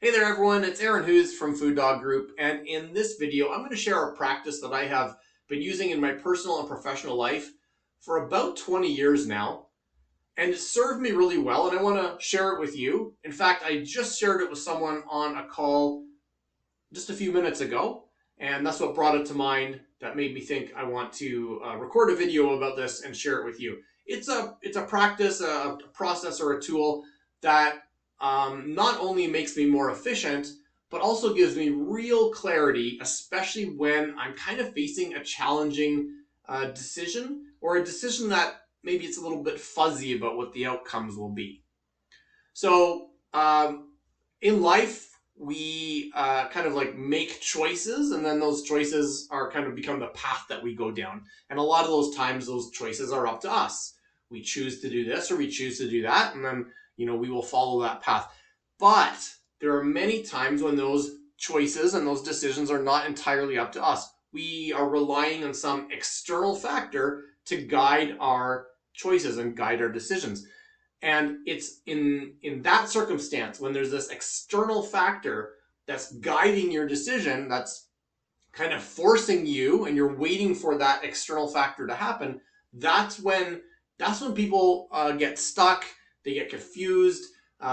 Hey there everyone, it's Aaron Hughes from FuDog Group, and in this video I'm going to share a practice that I have been using in my personal and professional life for about 20 years now, and it served me really well, and I want to share it with you. In fact, I just shared it with someone on a call just a few minutes ago, and that's what brought it to mind that made me think I want to record a video about this and share it with you. It's a practice, a process, or a tool that not only makes me more efficient, but also gives me real clarity, especially when I'm kind of facing a challenging decision, or a decision that maybe it's a little bit fuzzy about what the outcomes will be. So in life, we kind of like make choices, and then those choices are kind of become the path that we go down. And a lot of those times, those choices are up to us. We choose to do this or we choose to do that, and then we will follow that path. But there are many times when those choices and those decisions are not entirely up to us. We are relying on some external factor to guide our choices and guide our decisions. And it's in that circumstance, when there's this external factor that's guiding your decision, that's kind of forcing you, and you're waiting for that external factor to happen, that's when people get stuck, they get confused,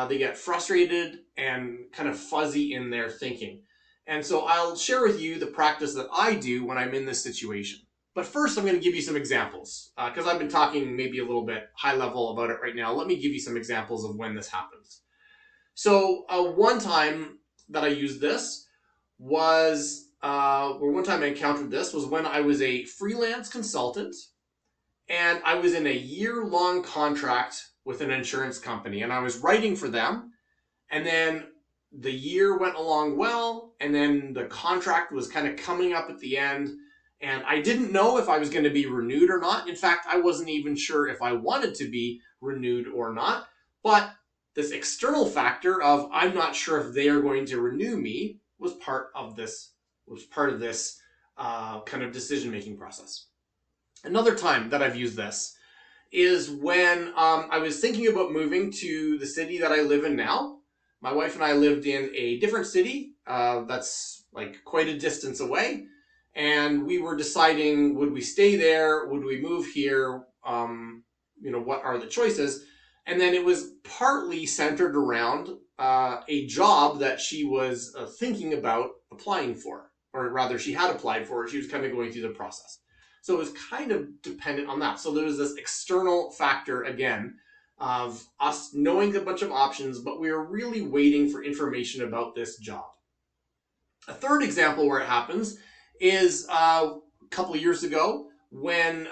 they get frustrated and kind of fuzzy in their thinking. And so I'll share with you the practice that I do when I'm in this situation. But first, I'm going to give you some examples, because I've been talking maybe a little bit high level about it right now. Let me give you some examples of when this happens. So one time that I used this was, or one time I encountered this was when I was a freelance consultant, and I was in a year-long contract with an insurance company, and I was writing for them, and then the year went along well, and then the contract was kind of coming up at the end, and I didn't know if I was going to be renewed or not. In fact, I wasn't even sure if I wanted to be renewed or not. But this external factor of I'm not sure if they are going to renew me was part of this kind of decision-making process. Another time that I've used this is when I was thinking about moving to the city that I live in now. My wife and I lived in a different city that's like quite a distance away. And we were deciding, would we stay there? Would we move here? What are the choices? And then it was partly centered around a job that she was thinking about applying for, or rather she had applied for it. She was kind of going through the process. So it was kind of dependent on that. So there was this external factor, again, of us knowing a bunch of options, but we were really waiting for information about this job. A third example where it happens is a couple of years ago when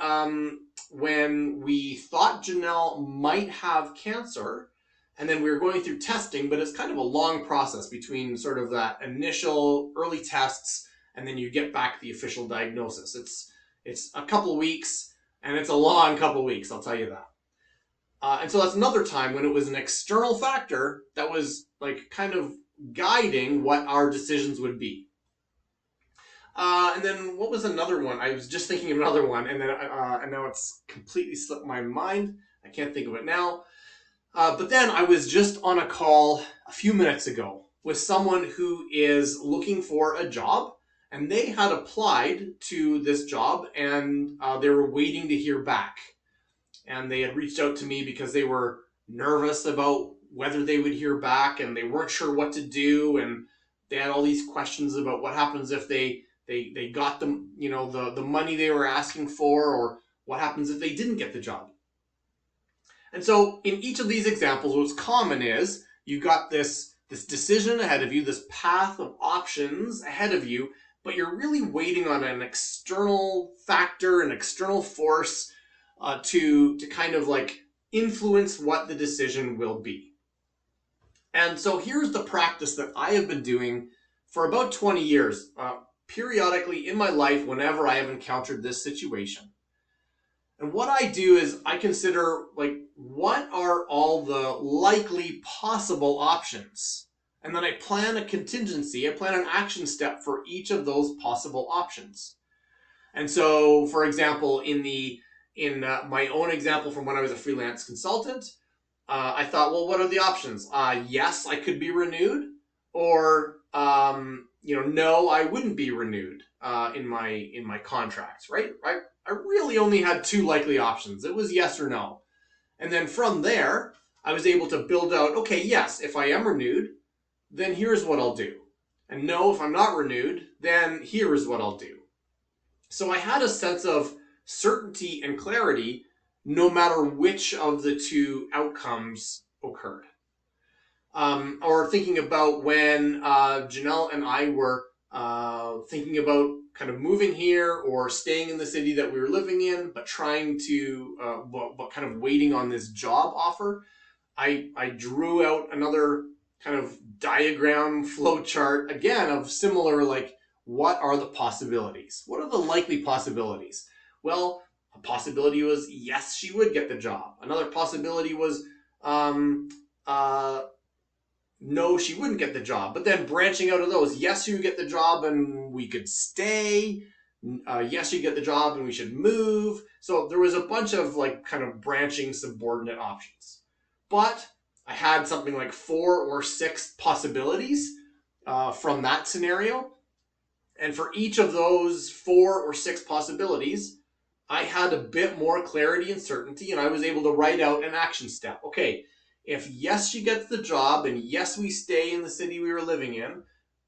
we thought Janelle might have cancer, and then we were going through testing, but it's kind of a long process between sort of that initial early tests and then you get back the official diagnosis. It's a couple of weeks, and it's a long couple of weeks, I'll tell you that. And so that's another time when it was an external factor that was like kind of guiding what our decisions would be. And then what was another one? I was just thinking of another one, and then and now it's completely slipped my mind. I can't think of it now. But then I was just on a call a few minutes ago with someone who is looking for a job, and they had applied to this job, and they were waiting to hear back. And they had reached out to me because they were nervous about whether they would hear back, and they weren't sure what to do, and they had all these questions about what happens if they got the money they were asking for, or what happens if they didn't get the job. And so in each of these examples, what's common is you got this decision ahead of you, this path of options ahead of you, but you're really waiting on an external factor, an external force to kind of like influence what the decision will be. And so here's the practice that I have been doing for about 20 years, periodically in my life whenever I have encountered this situation. And what I do is I consider, like, what are all the likely possible options? And then I plan a contingency, I plan an action step for each of those possible options. And so, for example, in my own example from when I was a freelance consultant, I thought, well, what are the options? Yes, I could be renewed, or no, I wouldn't be renewed in my contracts, right? I really only had two likely options. It was yes or no. And then from there, I was able to build out, okay, yes, if I am renewed, then here's what I'll do. And no, if I'm not renewed, then here is what I'll do. So I had a sense of certainty and clarity no matter which of the two outcomes occurred. Or thinking about when Janelle and I were thinking about kind of moving here or staying in the city that we were living in, but trying to, but kind of waiting on this job offer. I drew out another kind of diagram flow chart again of similar, like, what are the possibilities? What are the likely possibilities? Well, a possibility was yes, she would get the job. Another possibility was no, she wouldn't get the job. But then branching out of those, yes, you get the job and we could stay. Yes, you get the job and we should move. So there was a bunch of like kind of branching subordinate options. But I had something like 4 or 6 possibilities from that scenario. And for each of those 4 or 6 possibilities, I had a bit more clarity and certainty, and I was able to write out an action step. Okay, if yes, she gets the job, and yes, we stay in the city we were living in,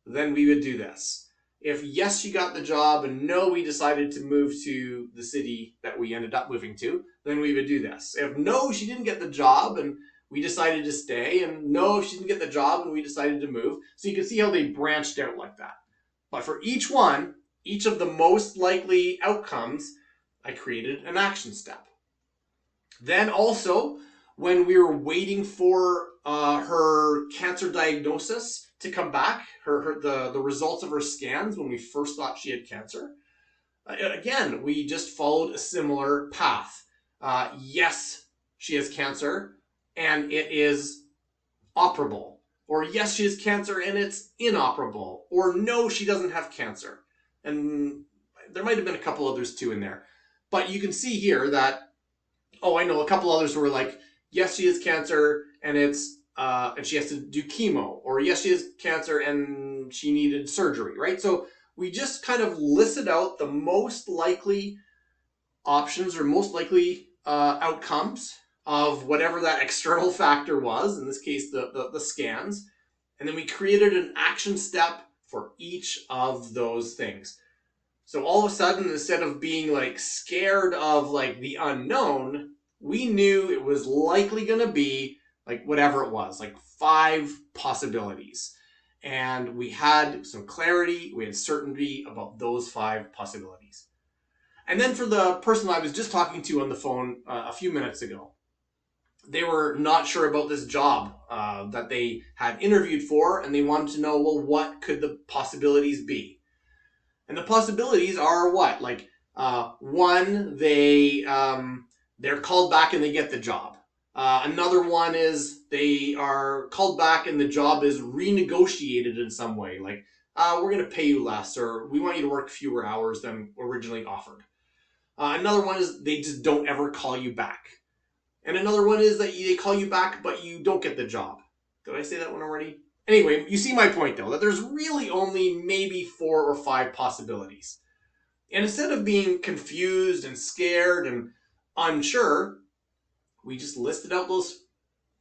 then we would do this. If yes, she got the job, and no, we decided to move to the city that we ended up moving to, then we would do this. If no, she didn't get the job, and we decided to stay, and no, if she didn't get the job, and we decided to move. So you can see how they branched out like that. But for each one, each of the most likely outcomes, I created an action step. Then also, when we were waiting for her cancer diagnosis to come back, the results of her scans when we first thought she had cancer, again, we just followed a similar path. Yes, she has cancer, and it is operable. Or yes, she has cancer, and it's inoperable. Or no, she doesn't have cancer. And there might have been a couple others too in there. But you can see here that, I know a couple others were like, yes, she has cancer and and she has to do chemo, or yes, she has cancer and she needed surgery, right? So we just kind of listed out the most likely options or most likely outcomes of whatever that external factor was, in this case, the scans. And then we created an action step for each of those things. So all of a sudden, instead of being like scared of like the unknown, we knew it was likely going to be like whatever it was, like 5 possibilities. And we had some clarity, we had certainty about those 5 possibilities. And then for the person I was just talking to on the phone a few minutes ago, they were not sure about this job that they had interviewed for, and they wanted to know, well, what could the possibilities be? And the possibilities are what? Like, one, they're called back and they get the job. Another one is they are called back and the job is renegotiated in some way. Like, we're going to pay you less, or we want you to work fewer hours than originally offered. Another one is they just don't ever call you back. And another one is that they call you back, but you don't get the job. Did I say that one already? Anyway, you see my point, though, that there's really only maybe 4 or 5 possibilities. And instead of being confused and scared and unsure, we just listed out those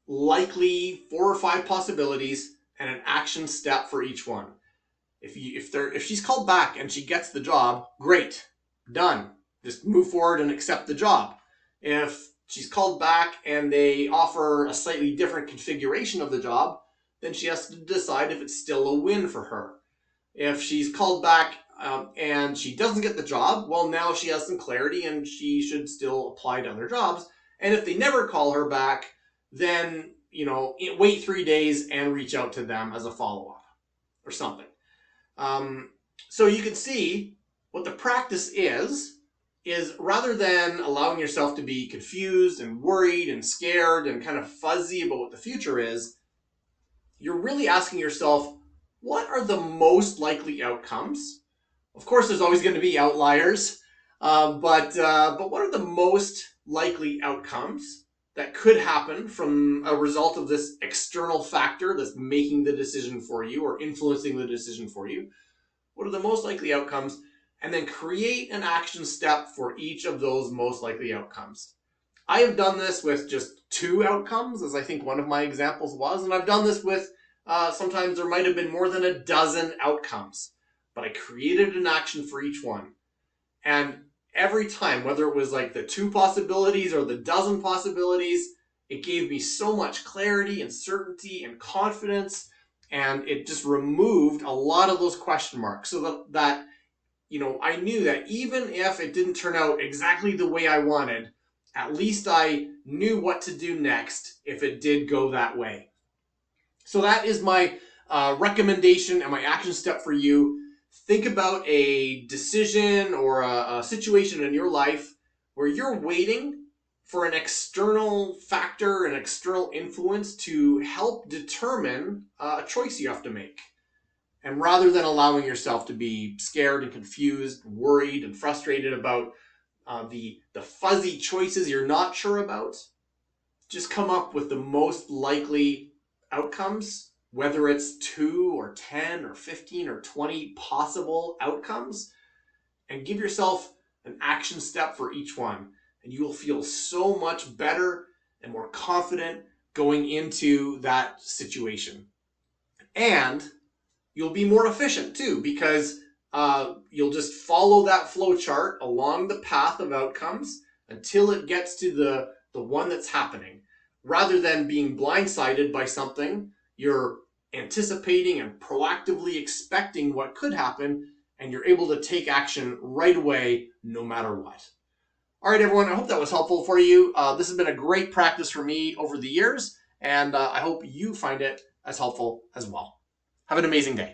likely 4 or 5 possibilities and an action step for each one. If she's called back and she gets the job, great, done. Just move forward and accept the job. If she's called back and they offer a slightly different configuration of the job, then she has to decide if it's still a win for her. If she's called back and she doesn't get the job, well, now she has some clarity and she should still apply to other jobs. And if they never call her back, then, wait 3 days and reach out to them as a follow-up or something. So you can see what the practice is rather than allowing yourself to be confused and worried and scared and kind of fuzzy about what the future is, you're really asking yourself, what are the most likely outcomes? Of course, there's always going to be outliers, but what are the most likely outcomes that could happen from a result of this external factor that's making the decision for you or influencing the decision for you? What are the most likely outcomes? And then create an action step for each of those most likely outcomes. I have done this with just 2 outcomes, as I think one of my examples was, and I've done this with sometimes there might have been more than a dozen outcomes, but I created an action for each one. And every time, whether it was like the 2 possibilities or the dozen possibilities, it gave me so much clarity and certainty and confidence, and it just removed a lot of those question marks so that I knew that even if it didn't turn out exactly the way I wanted, at least I knew what to do next if it did go that way. So that is my recommendation and my action step for you. Think about a decision or a situation in your life where you're waiting for an external factor, an external influence to help determine a choice you have to make. And rather than allowing yourself to be scared and confused, worried and frustrated about the fuzzy choices you're not sure about, just come up with the most likely outcomes, whether it's 2 or 10 or 15 or 20 possible outcomes, and give yourself an action step for each one. And you will feel so much better and more confident going into that situation. And you'll be more efficient too, because you'll just follow that flow chart along the path of outcomes until it gets to the one that's happening. Rather than being blindsided by something, you're anticipating and proactively expecting what could happen, and you're able to take action right away, no matter what. All right, everyone, I hope that was helpful for you. This has been a great practice for me over the years, and I hope you find it as helpful as well. Have an amazing day.